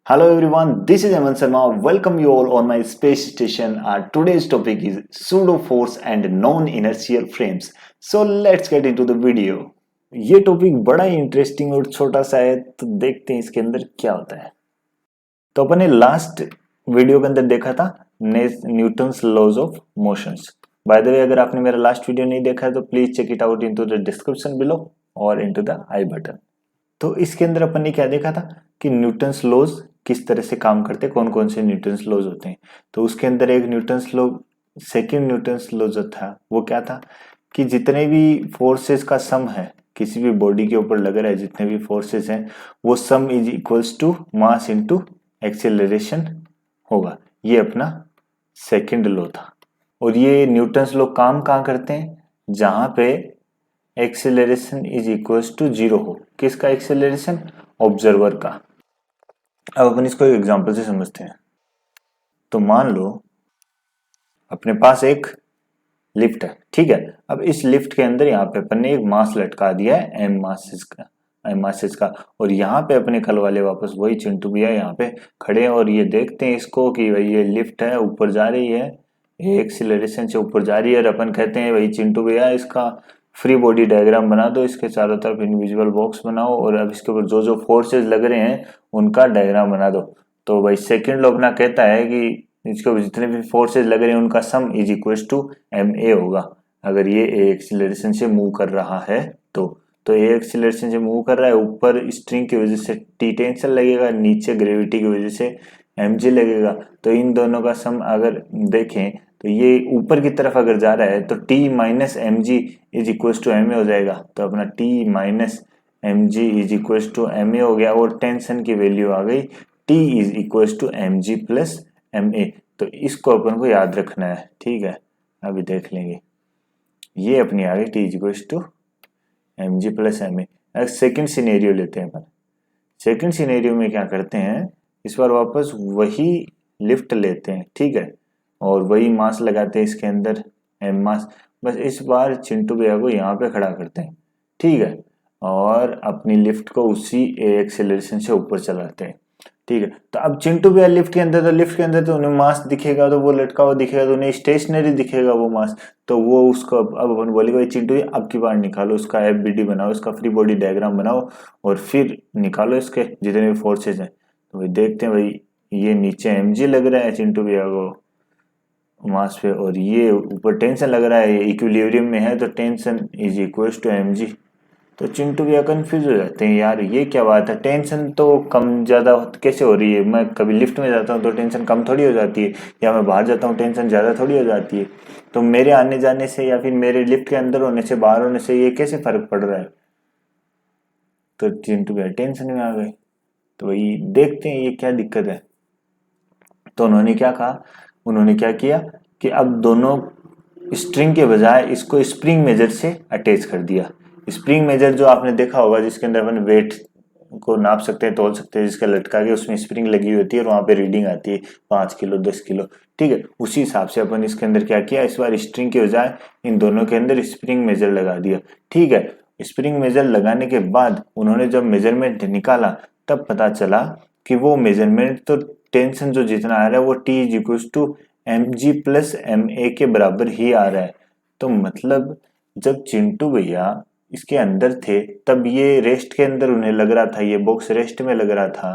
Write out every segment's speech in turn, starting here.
Hello everyone, this is Aman Sharma. Welcome you all on my space station. Today's topic is pseudo force and non-inertial frames. So let's get into the video. ये topic बड़ा ही interesting और छोटा सा है, तो देखते हैं इसके अंदर क्या होता है। तो अपन ने लास्ट वीडियो के अंदर देखा था Newton's laws of motions. By the way, अगर आपने मेरा लास्ट वीडियो नहीं देखा है तो please check it out into the description below और इनटू द आई बटन। तो इसके अंदर अपन ने क्या देखा था कि न्यूटन्स लॉज किस तरह से काम करते हैं, कौन कौन से न्यूटन्स लॉज होते हैं। तो उसके अंदर एक Newton's law, second Newton's law जो था वो क्या था कि जितने भी फोर्सेस का सम है किसी भी बॉडी के ऊपर लग रहा है, जितने भी फोर्सेस हैं वो sum is equals to mass into acceleration होगा। ये अपना सेकंड लॉ था। और ये न्यूटन्स लॉ काम कहाँ करते हैं, जहां पे acceleration is equals to zero हो। किसका एक्सेलरेशन? ऑब्जर्वर का। अब अपन इसको एक एग्जांपल से समझते हैं। तो मान लो अपने पास एक लिफ्ट है, ठीक है। अब इस लिफ्ट के अंदर यहाँ पे अपन ने एक मास लटका दिया है एम मासेस का, और यहाँ पे अपने कल वाले वापस वही चिंटू भैया यहाँ पे खड़े हैं और ये देखते हैं इसको कि भाई ये लिफ्ट है, ऊपर जा रही है, ये एक्सीलरेशन से ऊपर जा रही है। और अपन कहते हैं भाई चिंटू भैया इसका फ्री बॉडी डायग्राम बना दो, इसके चारों तरफ इनविजिबल बॉक्स बनाओ और अब इसके ऊपर जो जो फोर्सेस लग रहे हैं उनका डायग्राम बना दो। तो भाई सेकंड लॉ अपना कहता है कि इसके ऊपर जितने भी फोर्सेस लग रहे हैं उनका sum is equal to M A होगा। अगर ये ए एक्सीलरेशन से मूव कर रहा है तो ए एक्सीलरेशन से मूव कर रहा है, ऊपर स्ट्रिंग की वजह से टी टेंशन लगेगा, नीचे ग्रेविटी की वजह से एम जी लगेगा। तो इन दोनों का सम अगर देखें तो ये ऊपर की तरफ अगर जा रहा है तो T minus M G is equal to M A हो जाएगा। तो अपना T minus M G is equal to M A हो गया और टेंशन की वैल्यू आ गई T is equal to M G plus M A. तो इसको अपन को याद रखना है, ठीक है। अभी देख लेंगे, ये अपनी आ गई T is equal to M G plus M A. Second scenario लेते हैं अपन। सेकेंड सिनेरियो में क्या करते हैं, इस बार वापस वही लिफ्ट लेते हैं, ठीक है, और वही मास लगाते हैं इसके अंदर एम मास। बस इस बार चिंटू भैया को यहाँ पे खड़ा करते हैं, ठीक है, और अपनी लिफ्ट को उसी एक्सेलरेशन से ऊपर चलाते हैं, ठीक है। तो अब चिंटू भैया लिफ्ट के अंदर, तो लिफ्ट के अंदर तो उन्हें मास दिखेगा, तो वो लटका हुआ दिखेगा, तो उन्हें स्टेशनरी दिखेगा वो मास। तो वो उसको अब अपन बोलेगा भाई चिंटू भैया अब की बार निकालो, उसका एफ बी डी बनाओ, उसका फ्री बॉडी डायग्राम बनाओ और फिर निकालो इसके जितने भी फोर्सेज हैं। तो भाई देखते हैं, भाई ये नीचे एम जी लग रहा है चिंटू भैया को मास पे, और ये ऊपर टेंशन लग रहा है, इक्विलिब्रियम में है, तो tension is equal to M G. तो चिंटू भैया कंफ्यूज हो जाते हैं, यार ये क्या बात है, टेंशन तो कम ज़्यादा कैसे हो रही है? मैं कभी लिफ्ट में जाता हूँ तो टेंशन कम थोड़ी हो जाती है, या मैं बाहर जाता हूँ टेंशन ज़्यादा थोड़ी हो जाती है। तो मेरे आने जाने से या फिर मेरे लिफ्ट के अंदर होने से बाहर होने से ये कैसे फ़र्क पड़ रहा है? तो चिंटू भैया टेंशन में आ गए। तो वही देखते हैं ये क्या दिक्कत है। तो उन्होंने क्या कहा, उन्होंने क्या किया कि अब दोनों स्ट्रिंग के बजाय इसको स्प्रिंग मेजर से अटैच कर दिया। स्प्रिंग मेजर जो आपने देखा होगा, जिसके अंदर अपन वेट को नाप सकते हैं, तोल सकते हैं, जिसका लटका के उसमें स्प्रिंग लगी होती है और वहां पे रीडिंग आती है 5 किलो 10 किलो, ठीक है। उसी हिसाब से अपन इसके अंदर क्या किया, इस बार स्ट्रिंग के बजाय इन दोनों के अंदर स्प्रिंग मेजर लगा दिया, ठीक है। स्प्रिंग मेजर लगाने के बाद उन्होंने जब मेजरमेंट निकाला तब पता चला कि वो मेजरमेंट तो टेंशन जो जितना आ रहा है वो T is equal to M G plus M A के बराबर ही आ रहा है। तो मतलब जब चिंटू भैया इसके अंदर थे तब ये रेस्ट के अंदर उन्हें लग रहा था, ये बॉक्स रेस्ट में लग रहा था,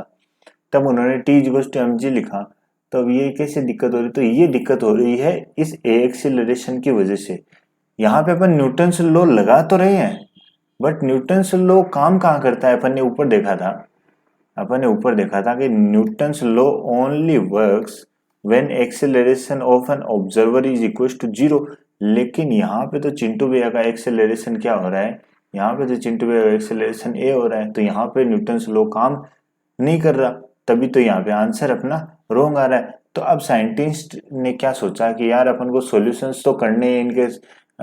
तब उन्होंने T is equal to M G लिखा। तो अब ये कैसे दिक्कत हो रही? तो ये दिक्कत हो रही है इस ए एक्सीलरेशन की वजह से। यहाँ पे अपन न्यूटन्स लॉ लगा तो रहे हैं, बट न्यूटन्स लॉ काम कहाँ करता है? अपन ने ऊपर देखा था कि Newton's law only works when acceleration of an observer is equal to zero. लेकिन यहाँ पे तो चिंटू भैया का एक्सेलरेशन क्या हो रहा है, यहाँ पे तो चिंटू भैया का एक्सेलरेशन ए हो रहा है, तो यहाँ पे न्यूटन्स लॉ काम नहीं कर रहा, तभी तो यहाँ पे आंसर अपना रॉन्ग आ रहा है। तो अब साइंटिस्ट ने क्या सोचा कि यार अपन को सॉल्यूशंस तो करने हैं इनके,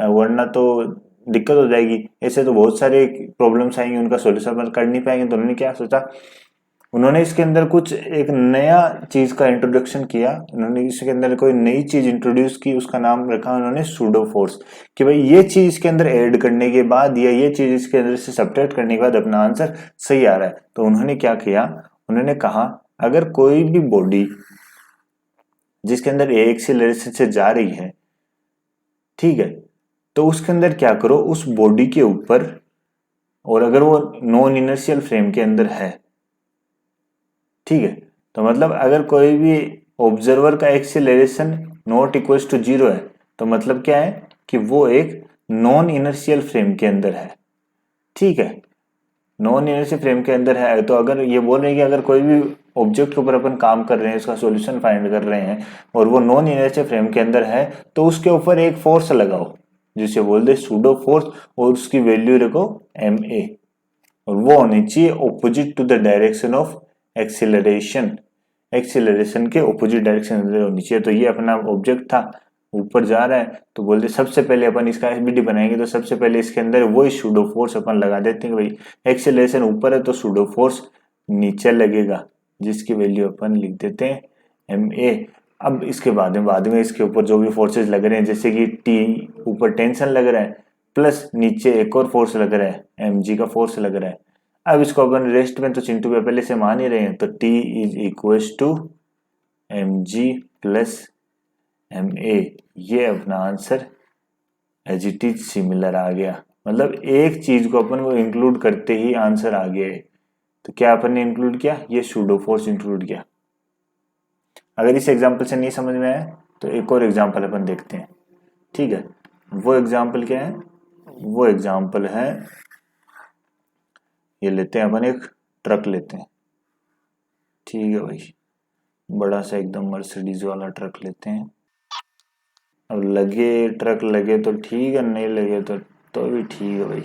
वरना तो दिक्कत हो जाएगी, ऐसे तो बहुत सारे प्रॉब्लम्स आएंगे, उनका सॉल्यूशन अपन कर नहीं पाएंगे। तो उन्होंने क्या सोचा, उन्होंने इसके अंदर कुछ एक नया चीज का इंट्रोडक्शन किया। उन्होंने इसके अंदर कोई नई चीज इंट्रोड्यूस की, उसका नाम रखा उन्होंने सूडो फोर्स, कि भाई ये चीज इसके अंदर ऐड करने के बाद या ये चीज इसके अंदर से सब्ट्रैक्ट करने के बाद अपना आंसर सही आ रहा है। तो उन्होंने क्या किया, उन्होंने कहा अगर कोई भी बॉडी जिसके अंदर ए एक्सीलरेशन से जा रही है, ठीक है, तो उसके अंदर क्या करो, उस बॉडी के ऊपर, और अगर वो नॉन इनर्शियल फ्रेम के अंदर है, ठीक है, तो मतलब अगर कोई भी ऑब्जर्वर का एक्सीलरेशन नॉट इक्वल्स टू 0 है, तो मतलब क्या है कि वो एक नॉन इनर्शियल फ्रेम के अंदर है, ठीक है। नॉन इनर्शियल फ्रेम के अंदर है, तो अगर ये बोल रहे हैं कि अगर कोई भी ऑब्जेक्ट के ऊपर अपन काम कर रहे हैं, उसका सॉल्यूशन फाइंड कर रहे हैं, और वो नॉन इनर्शियल फ्रेम के अंदर है, तो उसके ऊपर एक फोर्स लगाओ जिसे बोल दे सूडो फोर्स, और उसकी वैल्यू रखो ma, और वो होनी चाहिए opposite to the direction of acceleration, acceleration के ऑपोजिट डायरेक्शन होनी चाहिए। तो ये अपना ऑब्जेक्ट था, ऊपर जा रहा है, तो बोलते सबसे पहले अपन इसका एफबीडी बनाएंगे, तो सबसे पहले इसके अंदर वही सूडो फोर्स अपन लगा देते हैं। भाई एक्सीलरेशन ऊपर है तो सूडो फोर्स नीचे लगेगा, जिसकी वैल्यू अपन लिख देते हैं ma। अब इसके बाद में इसके ऊपर जो भी फोर्सेस लग रहे हैं, जैसे कि टी ऊपर टेंशन लग रहा है, प्लस नीचे एक और फोर्स लग रहा है, mg का फोर्स लग रहा है। अब इसको अपन रेस्ट में तो चिंटू पे पहले से मान ही रहे हैं, तो T is equal to mg plus ma। ये अपना answer as it is similar आ गया, मतलब एक चीज को अपन को इंक्लूड करते ही आंसर आ गया है। तो क्या अपन ने इंक्लूड किया, ये सूडो फोर्स इंक्लूड किया। अगर इस एग्जाम्पल से नहीं समझ में आया तो एक और एग्जाम्पल अपन देखते हैं, ठीक है। वो एग्जाम्पल क्या है, वो एग्जाम्पल है, ये लेते हैं अपन एक ट्रक लेते हैं, ठीक है भाई, बड़ा सा एकदम मर्सिडीज वाला ट्रक लेते हैं। अब लगे ट्रक लगे तो ठीक है, नहीं लगे तो भी ठीक है भाई,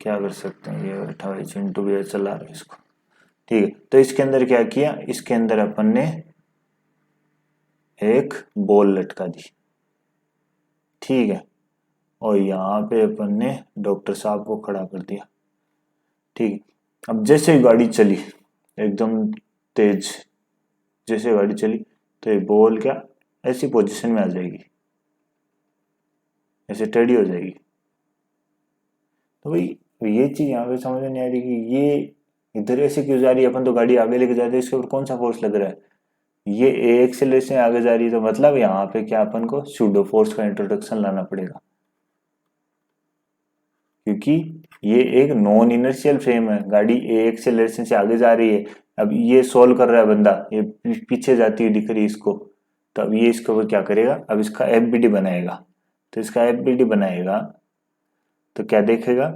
क्या कर सकते हैं, ये बैठा भाई चिंटू भी चला रहा है इसको, ठीक है। तो इसके अंदर क्या किया, इसके अंदर अपन ने एक बॉल लटका दी, ठीक है, और यहाँ पे अपन ने डॉक्टर साहब को खड़ा कर दिया, ठीक है। अब जैसे गाड़ी चली एकदम तेज, जैसे गाड़ी चली तो ये बॉल क्या ऐसी पोजीशन में आ जाएगी, ऐसे टेढ़ी हो जाएगी। तो भाई ये चीज यहाँ पे समझ में नहीं आ रही कि ये इधर ऐसे क्यों जा रही है, अपन तो गाड़ी आगे लेके जाते हैं, इसके ऊपर कौन सा फोर्स लग रहा है, ये ए एक्सेलरेशन आगे जा रही है, तो मतलब यहाँ पे क्या अपन को सूडो फोर्स का इंट्रोडक्शन लाना पड़ेगा, क्योंकि ये एक नॉन इनर्शियल फ्रेम है, गाड़ी ए एक्सेलरेशन से आगे जा रही है। अब ये सोल्व कर रहा है बंदा, ये पीछे जाती हुई दिख रही है इसको, तो अब ये इसके ऊपर क्या करेगा, अब इसका एफबीडी बनाएगा। तो इसका एफबीडी बनाएगा तो क्या देखेगा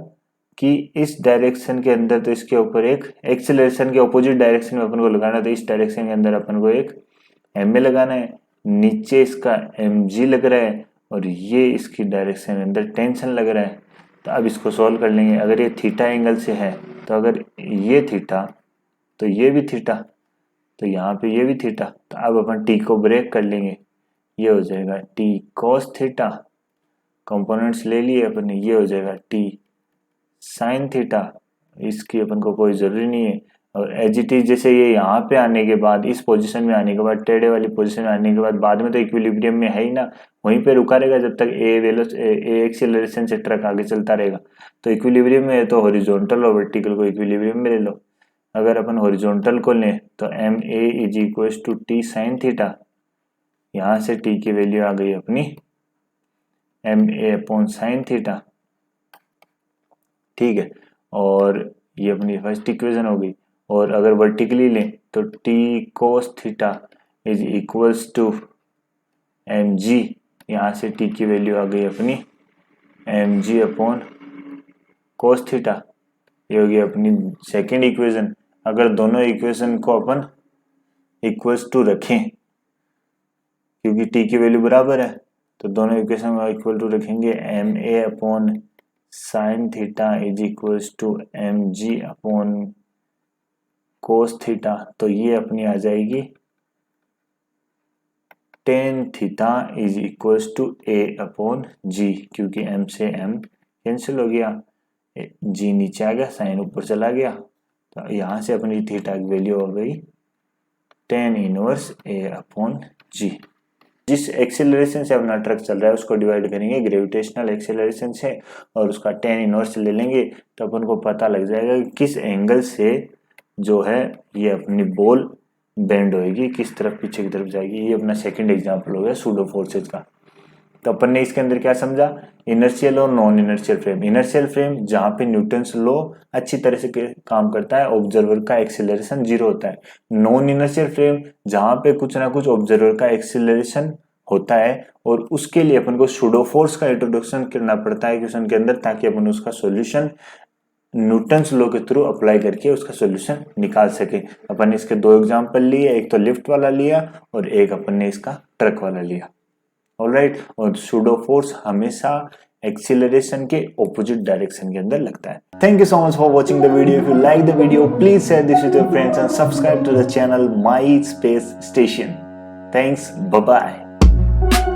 कि इस डायरेक्शन के अंदर, तो इसके ऊपर एक एक्सेलरेशन के ऑपोजिट डायरेक्शन में अपन को लगाना है, तो इस डायरेक्शन के अंदर अपन को एक एम ए लगाना है, नीचे इसका एम जी लग रहा है, और ये इसकी डायरेक्शन के अंदर टेंशन लग रहा है। तो अब इसको सॉल्व कर लेंगे। अगर ये थीटा एंगल से है, तो अगर ये थीटा तो ये भी थीटा, तो यहाँ पे ये भी थीटा, तो अब अपन टी को ब्रेक कर लेंगे, ये हो जाएगा टी कॉस थीटा, कंपोनेंट्स ले लिए अपन ने, ये हो जाएगा टी साइन थीटा, इसकी अपन को कोई जरूरी नहीं है। और एज इट इज जैसे ये यहाँ पे आने के बाद, इस पोजीशन में आने के बाद, टेढ़े वाली पोजीशन में आने के बाद में तो इक्विलिब्रियम में है ही ना, वहीं पे रुका रहेगा जब तक ए एक्सीलरेशन से ट्रक आगे चलता रहेगा। तो इक्विलिब्रियम में है तो हॉरिजॉन्टल और वर्टिकल को इक्विलिब्रियम में ले लो। अगर अपन हॉरिजॉन्टल को लें तो M A is equal to T sine theta, यहाँ से टी की वैल्यू आ गई अपनी M A upon sine theta, ठीक है। और ये अपनी फर्स्ट इक्वेशन हो गई। और अगर वर्टिकली लें तो T cos theta is equals to M G, यहाँ से टी की वैल्यू आ गई अपनी M G upon cos theta, ये होगी अपनी सेकेंड इक्वेशन। अगर दोनों इक्वेशन को अपन इक्वल्स टू रखें, क्योंकि टी की वैल्यू बराबर है, तो दोनों इक्वेशन को इक्वल टू रखेंगे, M A upon sine theta is equals to M G upon cos theta, तो ये अपनी आ जाएगी tan theta is equals to A upon G, क्योंकि एम से एम कैंसिल हो गया, जी नीचे आ गया, साइन ऊपर चला गया, तो यहाँ से अपनी थीटा की वैल्यू हो गई टेन इनवर्स ए अपॉन जी। जिस एक्सेलरेशन से अपना ट्रक चल रहा है उसको डिवाइड करेंगे ग्रेविटेशनल एक्सेलरेशन से, और उसका टेन इनवर्स ले लेंगे, तो अपन को पता लग जाएगा कि किस एंगल से जो है ये अपनी बॉल बेंड होएगी, किस तरफ पीछे की तरफ जाएगी। ये अपना सेकंड एग्जांपल हो गया सूडो फोर्सेज का। तो अपन ने इसके अंदर क्या समझा, इनर्शियल और non inertial frame. Inertial frame जहां पे न्यूटन्स लॉ अच्छी तरह से काम करता है, ऑब्जर्वर का एक्सीलरेशन 0 होता है। नॉन इनर्शियल फ्रेम जहां पे कुछ ना कुछ ऑब्जर्वर का एक्सीलरेशन होता है, और उसके लिए अपन को सूडो फोर्स का इंट्रोडक्शन करना पड़ता है क्वेश्चन के अंदर, ताकि अपन उसका सॉल्यूशन न्यूटन्स लॉ के थ्रू अप्लाई करके उसका सॉल्यूशन निकाल सके। अपन ने इसके दो एग्जांपल लिए, एक तो लिफ्ट वाला लिया और एक अपन ने इसका ट्रक वाला लिया। ऑलराइट, और सूडो फोर्स हमेशा एक्सीलरेशन के ऑपोजिट डायरेक्शन के अंदर लगता है। Thank you so much for watching the video. If you like the video please share this with your friends and subscribe to the channel My Space Station. Thanks, bye bye.